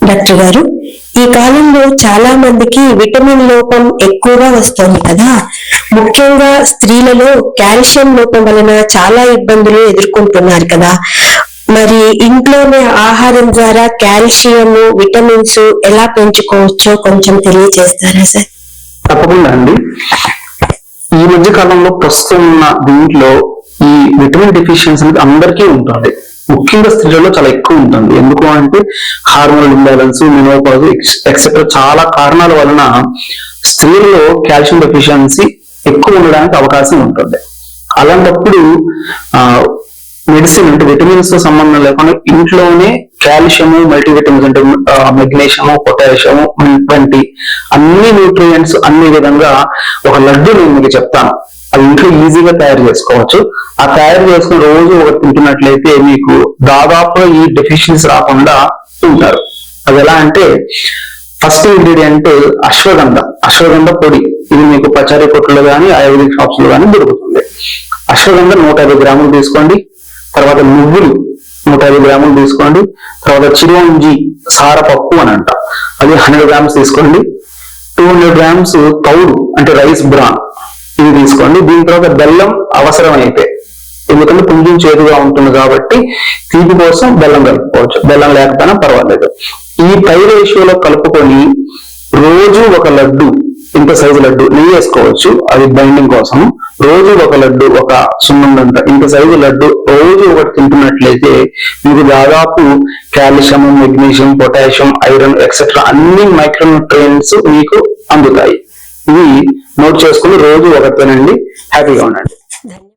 Doctor గారు, ఈ కాలంలో చాలా మందికి విటమిన్ లోపం ఎక్కువగా వస్తోంది కదా. ముఖ్యంగా స్త్రీలలో కాల్షియం లోపం వలన చాలా ఇబ్బందులు ఎదుర్కొంటున్నారు కదా. మరి ఇంట్లోనే ఆహారం ద్వారా కాల్షియం విటమిన్స్ ఎలా పెంచుకోవచ్చో కొంచెం తెలియజేస్తారా సార్? తప్పకుండా అండి. ఈ మధ్య కాలంలో ప్రస్తుతం ఉన్న దీంట్లో ఈ విటమిన్ డెఫిషియన్సీ అనేది అందరికీ ఉంటుంది. ముఖ్యంగా స్త్రీలలో చాలా ఎక్కువ ఉంటుంది. ఎందుకు అంటే హార్మోనల్ ఇంబ్యాలెన్స్, మెనోపాజ్ ఎక్సెట్రా చాలా కారణాల వలన స్త్రీలలో కాల్షియం డెఫిషియన్సీ ఎక్కువ ఉండడానికి అవకాశం ఉంటుంది. అలాంటప్పుడు మెడిసిన్ అంటే విటమిన్స్ తో సంబంధం లేకుండా ఇంట్లోనే కాల్షియము, మల్టీవిటమిన్స్ అంటే మెగ్నీషియము, పొటాషియము వంటి అన్ని న్యూట్రియంట్స్ అన్ని విధంగా ఒక లడ్డు నేను మీకు చెప్తాను. అది ఇంట్లో ఈజీగా తయారు చేసుకోవచ్చు. ఆ తయారు చేసుకుని రోజు ఒకటి తింటున్నట్లయితే మీకు దాదాపుగా ఈ డెఫిషియన్సీ రాకుండా ఉంటారు. అది ఎలా అంటే ఫస్ట్ ఇంగ్రీడియంట్ అశ్వగంధ పొడి. ఇది మీకు పచారీ కొట్టులో కానీ ఆయుర్వేదిక్ షాప్స్ లో కానీ దొరుకుతుంది. అశ్వగంధ 150 గ్రాములు తీసుకోండి. తర్వాత నువ్వులు 150 గ్రాములు తీసుకోండి. తర్వాత చిరోంజి సారపప్పు అని అంట, అది 100 గ్రామ్స్ తీసుకోండి. 200 గ్రామ్స్ తౌడు అంటే రైస్ బ్రాన్, ఇది తీసుకోండి. దీని తర్వాత బెల్లం అవసరం అయితే, ఎందుకంటే కొంచెం చేదుగా ఉంటుంది కాబట్టి తీపి కోసం బెల్లం కలుపుకోవచ్చు, బెల్లం లేకపోయినా పర్వాలేదు. ఈ పై రేషియోలో కలుపుకొని రోజు ఒక లడ్డు, ఇంత సైజు లడ్డు నెయ్యి వేసుకోవచ్చు, అది బైండింగ్ కోసం. రోజు ఒక లడ్డు, ఒక సున్నంత ఇంత సైజు లడ్డు రోజు ఒకటి తింటున్నట్లయితే మీకు దాదాపు calcium, magnesium, potassium, iron etcetera అన్ని మైక్రోన్యూట్రియంట్స్ మీకు అందుతాయి. ఇవి నోట్ చేసుకుని రోజు ఒకటి తినండి. హ్యాపీగా ఉండండి.